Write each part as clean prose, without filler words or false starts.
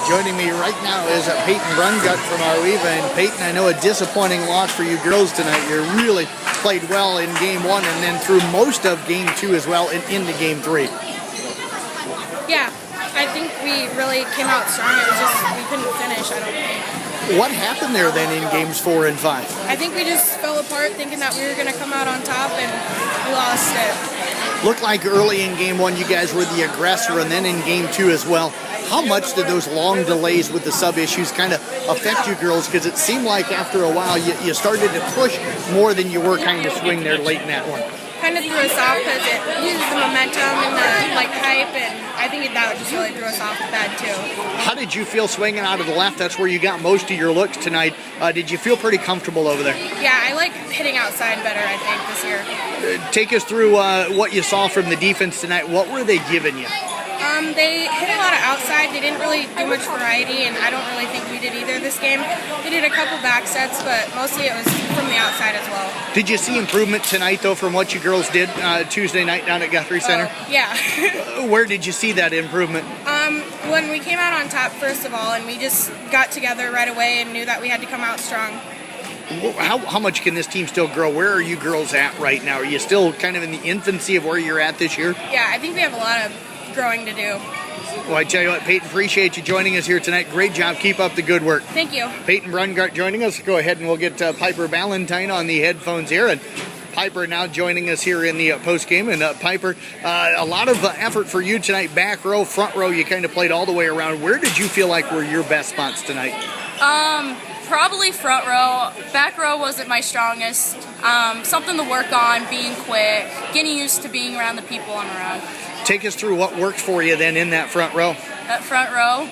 Joining me right now is Peyton Run from Arleva. And Peyton, I know a disappointing loss for you girls tonight. You really played well in game one and then through most of game two as well and into game three. Yeah, I think we really came out strong. It was just we couldn't finish, I don't think. What happened there then in games 4 and 5? I think we just fell apart thinking that we were going to come out on top and we lost it. Looked like early in game one you guys were the aggressor and then in game two as well. How much did those long delays with the sub issues kind of affect you girls? Because it seemed like after a while you started to push more than you were kind of swing there late in that one. Kind of threw us off because it uses the momentum and the hype, and I think that just really threw us off with that too. How did you feel swinging out of the left? That's where you got most of your looks tonight. Did you feel pretty comfortable over there? Yeah, I like hitting outside better, I think, this year. Take us through what you saw from the defense tonight. What were they giving you? They hit a lot of outside. They didn't really do much variety, and I don't really think we did either this game. They did a couple back sets, but mostly it was from the outside as well. Did you see improvement tonight, though, from what you girls did Tuesday night down at Guthrie Center? Yeah. Where did you see that improvement? When we came out on top, first of all, and we just got together right away and knew that we had to come out strong. How much can this team still grow? Where are you girls at right now? Are you still kind of in the infancy of where you're at this year? Yeah, I think we have a lot of growing to do. Well, I tell you what, Peyton, appreciate you joining us here tonight. Great job. Keep up the good work. Thank you. Peyton Rungart joining us. Go ahead and we'll get Piper Ballantyne on the headphones here. And Piper now joining us here in the postgame. And Piper, a lot of effort for you tonight. Back row, front row, you kind of played all the way around. Where did you feel like were your best spots tonight? Probably front row. Back row wasn't my strongest. Something to work on, being quick, getting used to being around the people I'm around. Take us through what worked for you then in that front row. That front row,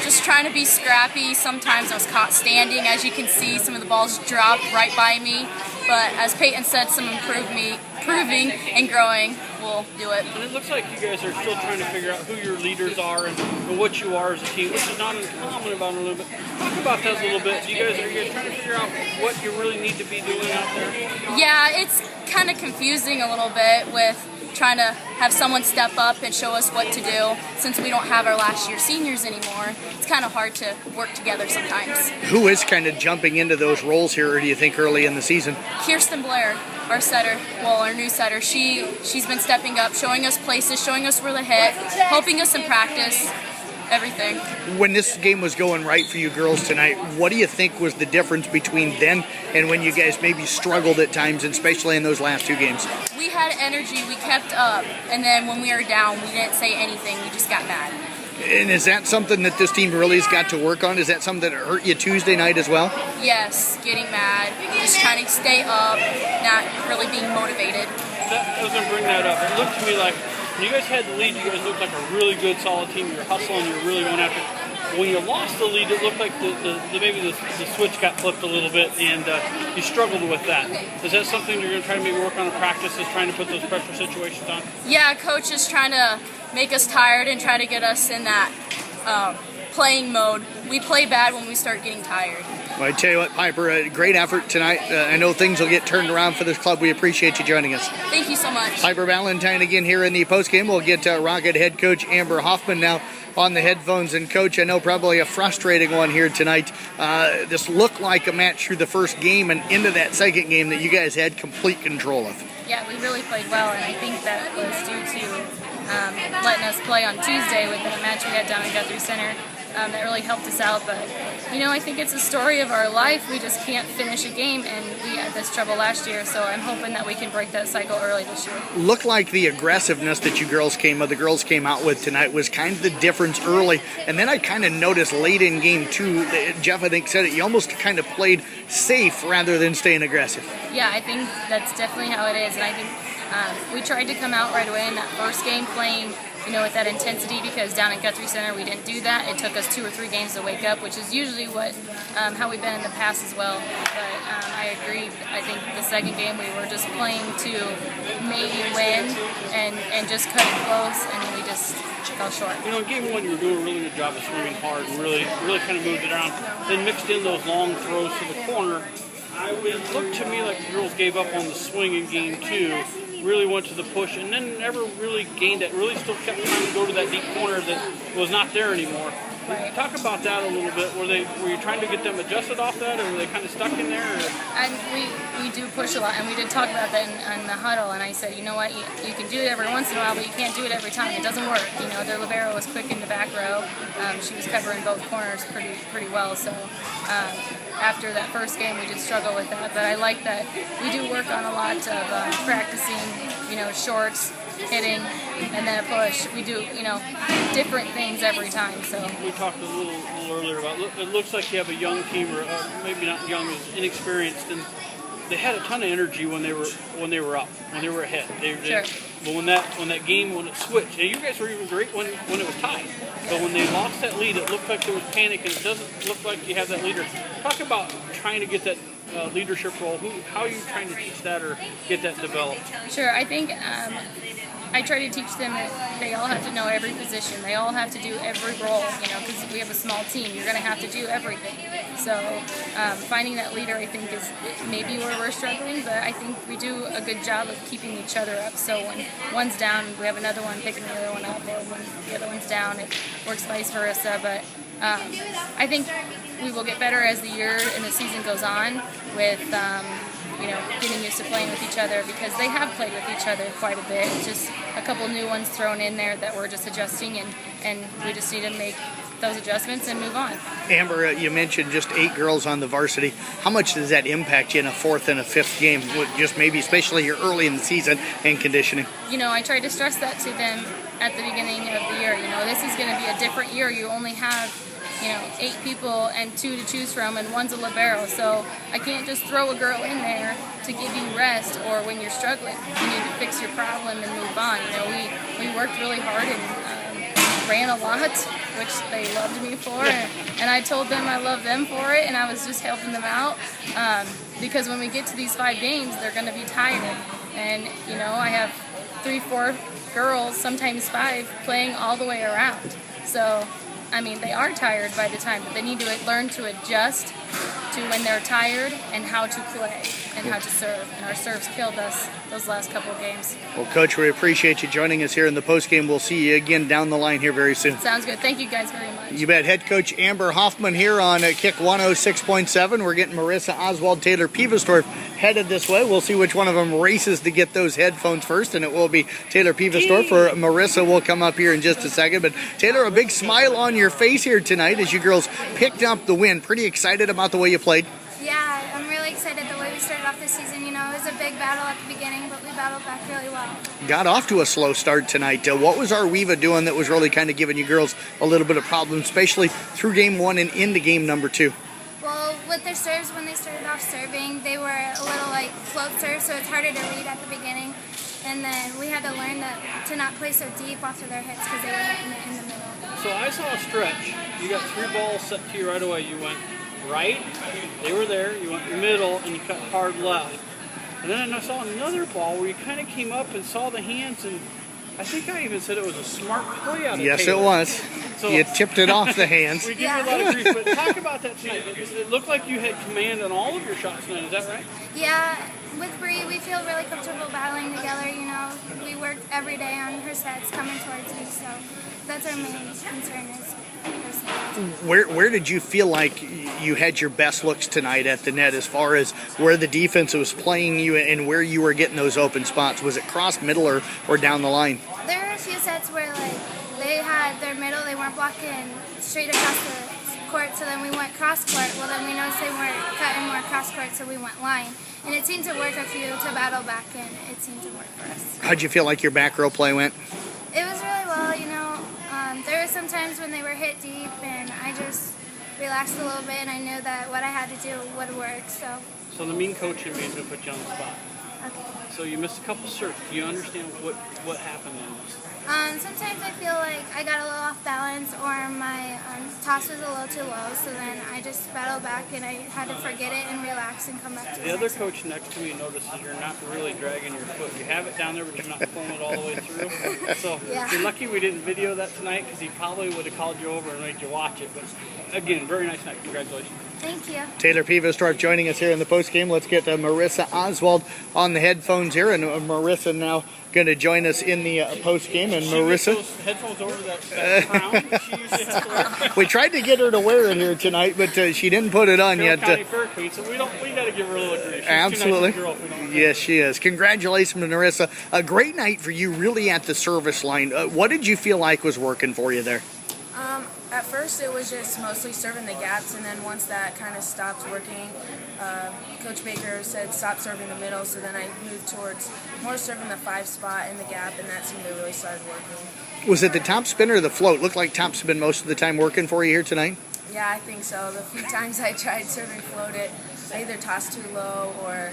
just trying to be scrappy. Sometimes I was caught standing. As you can see, some of the balls dropped right by me. But as Peyton said, some improving and growing will do it. And it looks like you guys are still trying to figure out who your leaders are and what you are as a team, which is not uncommon about a little bit. Talk about that a little bit. You guys are trying to figure out what you really need to be doing out there? Yeah, it's kind of confusing a little bit with trying to have someone step up and show us what to do since we don't have our last year seniors anymore. It's kind of hard to work together sometimes. Who is kind of jumping into those roles here, do you think, early in the season? Kirsten Blair, our setter, our new setter. She's been stepping up, showing us places, showing us where to hit, helping us in practice. Everything. When this game was going right for you girls tonight, what do you think was the difference between then and when you guys maybe struggled at times, especially in those last two games? We had energy, we kept up, and then when we were down, we didn't say anything, we just got mad. And is that something that this team really has got to work on? Is that something that hurt you Tuesday night as well? Yes, getting mad, just trying to stay up, not really being motivated. I was going to bring that up. It looked to me like when you guys had the lead, you guys looked like a really good, solid team. You were hustling, you were really going after it. When you lost the lead, it looked like maybe the switch got flipped a little bit, and you struggled with that. Is that something you're going to try to maybe work on in practice, is trying to put those pressure situations on? Yeah, Coach is trying to make us tired and try to get us in that playing mode. We play bad when we start getting tired. Well, I tell you what, Piper, a great effort tonight. I know things will get turned around for this club. We appreciate you joining us. Thank you so much. Piper Ballantyne again here in the postgame. We'll get Rocket head coach Amber Hoffman now on the headphones. And, Coach, I know probably a frustrating one here tonight. This looked like a match through the first game and into that second game that you guys had complete control of. Yeah, we really played well, and I think that was due to letting us play on Tuesday with the match we had down at Guthrie Center. That really helped us out, but I think it's a story of our life. We just can't finish a game, and we had this trouble last year, so I'm hoping that we can break that cycle early this year. Looked like the aggressiveness that the girls came out with tonight was kind of the difference early, and then I kind of noticed late in game two, Jeff I think said it, you almost kind of played safe rather than staying aggressive. Yeah, I think that's definitely how it is, and I think we tried to come out right away in that first game playing with that intensity, because down at Guthrie Center we didn't do that. It took us 2 or 3 games to wake up, which is usually how we've been in the past as well. But I agree. I think the second game we were just playing to maybe win and just cut it close, and we just fell short. In game one you were doing a really good job of swinging hard and really kind of moved it around. Then mixed in those long throws to the corner. It looked to me like the girls gave up on the swing in game two. Really went to the push and then never really gained it. Really still kept trying to go to that deep corner that was not there anymore. Right. Talk about that a little bit. Were you trying to get them adjusted off that, or were they kind of stuck in there? Or? And we do push a lot, and we did talk about that in the huddle, and I said, you know what, you can do it every once in a while, but you can't do it every time. It doesn't work. You know, their libero was quick in the back row. She was covering both corners pretty well, so after that first game, we did struggle with that, but I like that we do work on a lot of practicing, you know, shorts, hitting, and then a push. We do, you know, different things every time. So we talked a little earlier about. It looks like you have a young team, or maybe not young, as inexperienced, and they had a ton of energy when they were up, when they were ahead. Sure. But when it switched, and you guys were even great when it was tied. But when they lost that lead, it looked like there was panic, and it doesn't look like you have that leader. Talk about trying to get that leadership role. How are you trying to teach that or get that developed? Sure, I think I try to teach them that they all have to know every position. They all have to do every role, you know, because we have a small team. You're going to have to do everything. So finding that leader, I think, is maybe where we're struggling, but I think we do a good job of keeping each other up. So when one's down, we have another one picking the other one up, or when the other one's down, it works vice versa. But I think we will get better as the year and the season goes on with you know, getting used to playing with each other, because they have played with each other quite a bit. Just a couple new ones thrown in there that we're just adjusting, and we just need to make those adjustments and move on. Amber, you mentioned just 8 girls on the varsity. How much does that impact you in a 4th and a 5th game, just maybe especially here early in the season and conditioning? You know, I tried to stress that to them at the beginning of the year. You know, this is going to be a different year. You only have, you know, 8 people and 2 to choose from, and one's a libero. So I can't just throw a girl in there to give you rest, or when you're struggling, you need to fix your problem and move on. You know, we worked really hard and ran a lot, which they loved me for, and I told them I love them for it, and I was just helping them out, because when we get to these 5 games, they're going to be tired, and you know, I have 3-4 girls, sometimes 5, playing all the way around. So I mean, they are tired by the time, but they need to learn to adjust to when they're tired and how to play and how to serve. And our serves killed us those last couple of games. Well, Coach, we appreciate you joining us here in the postgame. We'll see you again down the line here very soon. Sounds good. Thank you guys very much. You bet. Head Coach Amber Hoffman here on Kick 106.7. We're getting Marissa Oswald, Taylor Pivestorf headed this way. We'll see which one of them races to get those headphones first, and it will be Taylor Pivestorf, or Marissa will come up here in just a second. But Taylor, a big smile on your face here tonight as you girls picked up the win. Pretty excited about the way you played? Yeah, I'm really excited the way we started off the season. You know, it was a big battle at the beginning, but we battled back really well. Got off to a slow start tonight. What was Arweva doing that was really kind of giving you girls a little bit of problem, especially through game 1 and into game number 2? Well, with their serves, when they started off serving, they were a little like float serve, so it's harder to read at the beginning. And then we had to learn to not play so deep off of their hits because they were hitting it in the middle. So I saw a stretch. You got 3 balls set to you right away. You went right, they were there, you went middle, and you cut hard left. And then I saw another ball where you kind of came up and saw the hands, and I think I even said it was a smart play out of Yes, Taylor. it was. So, you tipped it off the hands. We give you a lot of grief, but talk about that tonight. It looked like you had command on all of your shots tonight, is that right? Yeah, with Bree, we feel really comfortable battling together. You know, we work every day on her sets coming towards me, so that's our main concern is her sets. Where did you feel like you had your best looks tonight at the net as far as where the defense was playing you and where you were getting those open spots? Was it cross, middle, or down the line? There were a few sets where like they had their middle, they weren't blocking straight across the court, so then we went cross court. Well, then we noticed they weren't cutting more cross court, so we went line. And it seemed to work a few to battle back, and it seemed to work for us. How'd you feel like your back row play went? It was really well, you know. There were some times when they were hit deep, and I just relaxed a little bit, and I knew that what I had to do would work. So the mean coaching made me put you on the spot. okay. So you missed a couple serves. Do you understand what happened on this? Sometimes I feel like I got a little off balance, or my toss was a little too low, so then I just battled back and I had to forget it and relax and come back to The other coach next to me notices you're not really dragging your foot. You have it down there, but you're not pulling it all the way through. So Yeah. you're lucky we didn't video that tonight, because he probably would have called you over and made you watch it. But again, very nice night. Congratulations. Thank you. Taylor Peavestorp joining us here in the post game. Let's get Marissa Oswald on the headphones here, and Marissa now going to join us in the post game. And Marissa, those headphones over that crown that she usually has to wear. we tried to get her to wear it here tonight, but she didn't put it on Carroll yet. County Fair Queen, so we got to give her a little grace. She's Absolutely. Too nice of a girl if we don't. Yes, she is. Congratulations, Marissa. A great night for you, really, at the service line. What did you feel like was working for you there? At first, it was just mostly serving the gaps, and then once that kind of stopped working, Coach Baker said stop serving the middle, so then I moved towards more serving the 5 spot in the gap, and that seemed to really start working. Was it the top spin or the float? Looked like top spin most of the time working for you here tonight? Yeah, I think so. The few times I tried serving float it, I either tossed too low or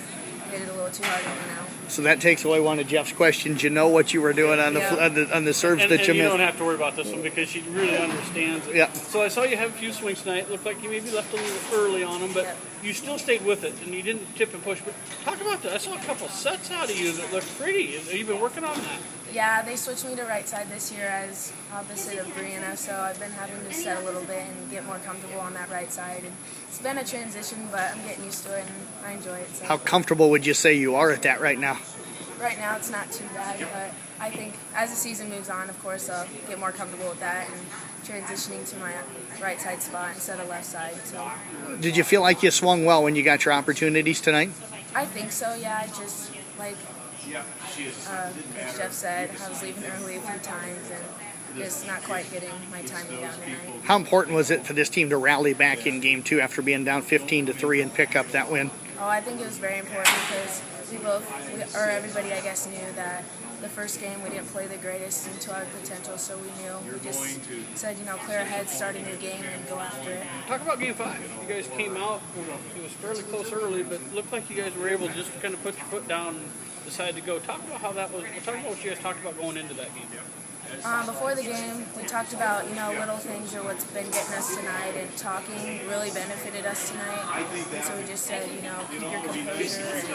hit it a little too hard and went out. So that takes away one of Jeff's questions. You know what you were doing on the serves And that you you missed. don't have to worry about this one because she really understands it. Yeah. So I saw you have a few swings tonight. Looked like you maybe left a little early on them, but you still stayed with it and you didn't tip and push. But talk about that. I saw a couple sets out of you that looked pretty. Have you been working on that? Yeah, they switched me to right side this year as opposite of Brianna, so I've been having to set a little bit and get more comfortable on that right side. And it's been a transition, but I'm getting used to it and I enjoy it. So. How comfortable would you say you are at that right now? Right now it's not too bad, but I think as the season moves on, of course, I'll get more comfortable with that and transitioning to my right side spot instead of left side. So Did you feel like you swung well when you got your opportunities tonight? I think so, yeah. I just, like Coach Jeff said, I was leaving early a few times and just not quite getting my timing down tonight. How important was it for this team to rally back in game 2 after being down 15-3 and pick up that win? Oh, I think it was very important because everybody, I guess, knew that the first game we didn't play the greatest into our potential, so we knew. We just said, clear our heads, start a new game, and go after it. Talk about game 5. You guys came out, it was fairly close early, but it looked like you guys were able to just kind of put your foot down and decide to go. Talk about how that was. Talk about what you guys talked about going into that game. Before the game, we talked about, little things or what's been getting us tonight, and talking really benefited us tonight. And so we just said, keep your composure and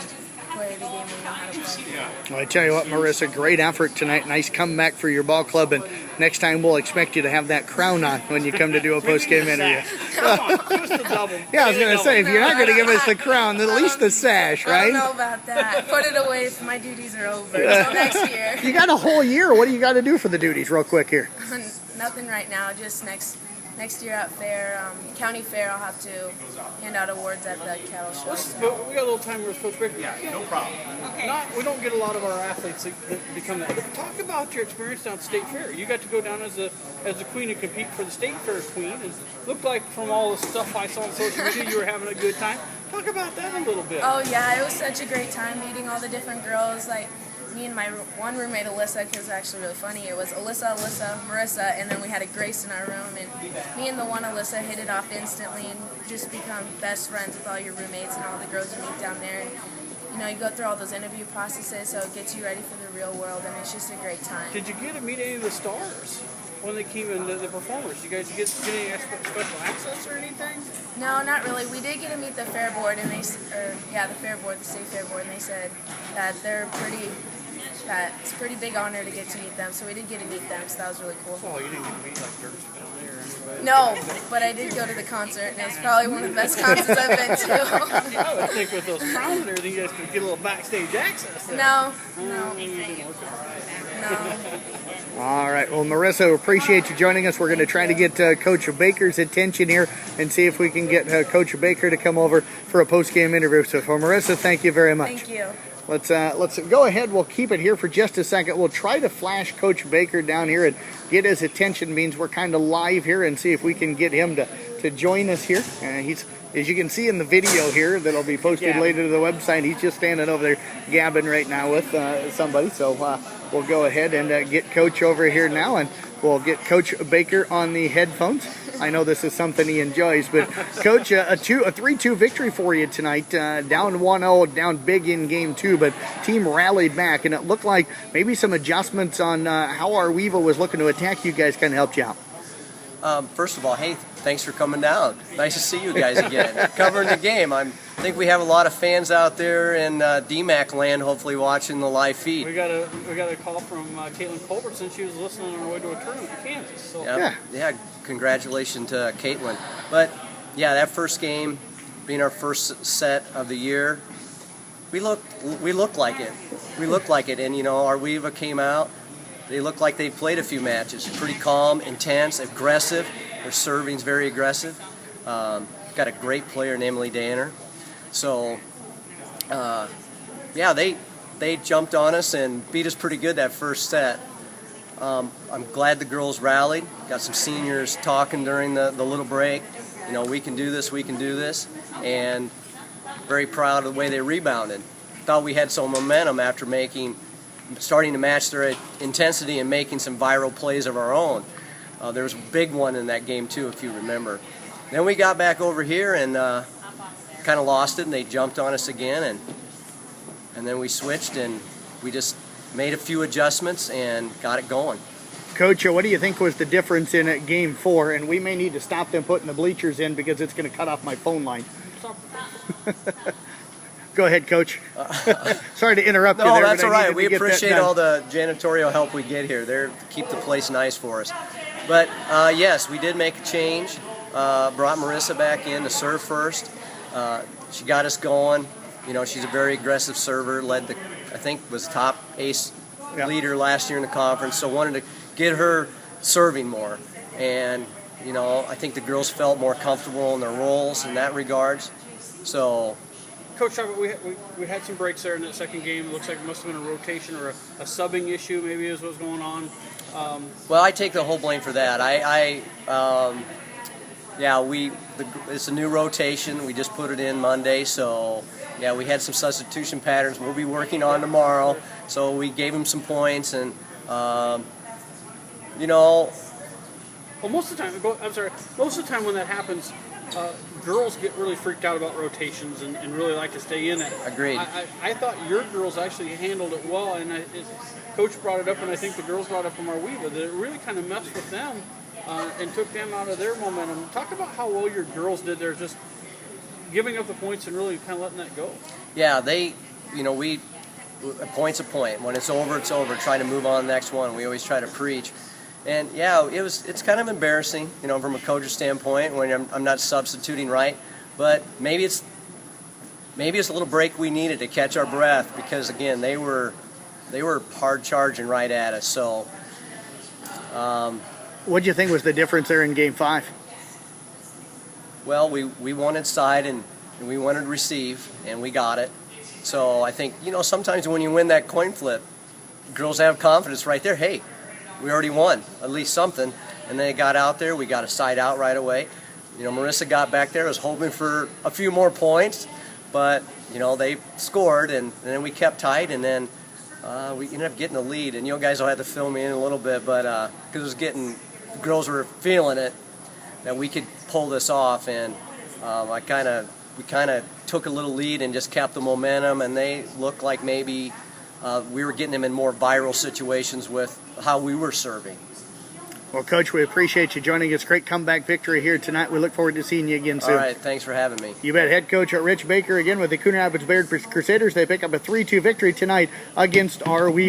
play the game we know how to play. Well, I tell you what, Marissa, great effort tonight. Nice comeback for your ball club, and next time we'll expect you to have that crown on when you come to do a post-game interview. Come on, give us the double. Yeah, I was going to say, if you're not going to give us the crown, then at least the sash, I right? don't know about that. Put it away if my duties are over. Until next year. You got a whole year. What do you got to do for the duties real quick here? Nothing right now, just next year at fair, county fair, I'll have to hand out awards at the cattle show. But we got a little time with Coach Baker. Yeah, no problem. We don't get a lot of our athletes that become that. But talk about your experience down at State Fair. You got to go down as a queen and compete for the State Fair queen. And looked like from all the stuff I saw on social media, you were having a good time. Talk about that a little bit. Oh yeah, it was such a great time meeting all the different girls. Like me and my one roommate Alyssa, because it's actually really funny. It was Alyssa, Marissa, and then we had a Grace in our room. And me and the one Alyssa hit it off instantly and just become best friends with all your roommates and all the girls you meet down there. And you go through all those interview processes, so it gets you ready for the real world, and it's just a great time. Did you get to meet any of the stars when they came in, the performers? You guys get any special access or anything? No, not really. We did get to meet the fair board, and the state fair board, and they said that it's a pretty big honor to get to meet them. So we did get to meet them, so that was really cool. Oh, you didn't get to meet like Dirk there or anybody? No, but I did go to the concert, and it's probably one of the best concerts I've been to. I would think with those crowns and everything, you guys could get a little backstage access there. No. Maybe you didn't work it right. No. All right. Well, Marissa, appreciate you joining us. We're going to try to get Coach Baker's attention here and see if we can get Coach Baker to come over for a post-game interview. So for Marissa, thank you very much. Thank you. Let's go ahead. We'll keep it here for just a second. We'll try to flash Coach Baker down here and get his attention. Means we're kind of live here and see if we can get him to join us here. He's, as you can see in the video here that'll be posted later to the website, he's just standing over there gabbing right now with somebody. So we'll go ahead and get Coach over here now, and we'll get Coach Baker on the headphones. I know this is something he enjoys, but Coach, a 3-2 victory for you tonight. Down 1-0, down big in game 2, but team rallied back, and it looked like maybe some adjustments on how our Weaver was looking to attack you guys kind of helped you out. First of all, hey, thanks for coming down. Nice to see you guys again, covering the game. I think we have a lot of fans out there in DMAC land, hopefully watching the live feed. We got a call from Caitlin Culbertson. She was listening on her way to a tournament in Kansas. So. Yeah, congratulations to Caitlin. But yeah, that first game, being our first set of the year, we looked like it. We looked like it, and our Weaver came out. They looked like they played a few matches. Pretty calm, intense, aggressive. Their serving's very aggressive. Got a great player named Lee Danner. So, yeah, they jumped on us and beat us pretty good that first set. I'm glad the girls rallied. Got some seniors talking during the little break. We can do this, we can do this. And very proud of the way they rebounded. Thought we had some momentum after starting to match their intensity and making some viral plays of our own. There was a big one in that game too, if you remember. Then we got back over here and kind of lost it, and they jumped on us again, and then we switched and we just made a few adjustments and got it going. Coach, what do you think was the difference in Game 4? And we may need to stop them putting the bleachers in because it's going to cut off my phone line. Go ahead, Coach. Sorry to interrupt you there. No, that's all right. We appreciate appreciate all the janitorial help we get here. They keep the place nice for us. But yes, we did make a change. Brought Marissa back in to serve first. She got us going. She's a very aggressive server. I think was top ace leader last year in the conference. So wanted to get her serving more. And I think the girls felt more comfortable in their roles in that regards. So. Coach, we had some breaks there in that second game. It looks like it must have been a rotation or a subbing issue maybe is what's going on. Well, I take the whole blame for that. It's a new rotation. We just put it in Monday, so yeah, we had some substitution patterns we'll be working on tomorrow. So we gave them some points, and Well, most of the time, most of the time when that happens, girls get really freaked out about rotations and really like to stay in it. Agreed. I thought your girls actually handled it well, and Coach brought it up, and I think the girls brought it up from our Weaver, that it really kind of messed with them and took them out of their momentum. Talk about how well your girls did there, just giving up the points and really kind of letting that go. Yeah, we a point's a point. When it's over, it's over. Trying to move on to the next one. We always try to preach. And yeah, it's kind of embarrassing, from a coach's standpoint when I'm not substituting right. But maybe it's a little break we needed to catch our breath because again they were hard charging right at us. So, what do you think was the difference there in Game 5? Well, we wanted side and we wanted receive, and we got it. So I think sometimes when you win that coin flip, girls have confidence right there. Hey, we already won, at least something. And they got out there. We got a side out right away. Marissa got back there, was hoping for a few more points, but, they scored, and then we kept tight, and then we ended up getting the lead. And you guys will have to fill me in a little bit, but because the girls were feeling it, that we could pull this off, and we kind of took a little lead and just kept the momentum, and they looked like maybe we were getting them in more viral situations with how we were serving. Well, Coach, we appreciate you joining us. Great comeback victory here tonight. We look forward to seeing you again soon. All right, thanks for having me. You bet. Head coach Rich Baker again with the Coon Rapids Bayard Crusaders. They pick up a 3-2 victory tonight against our Weaver.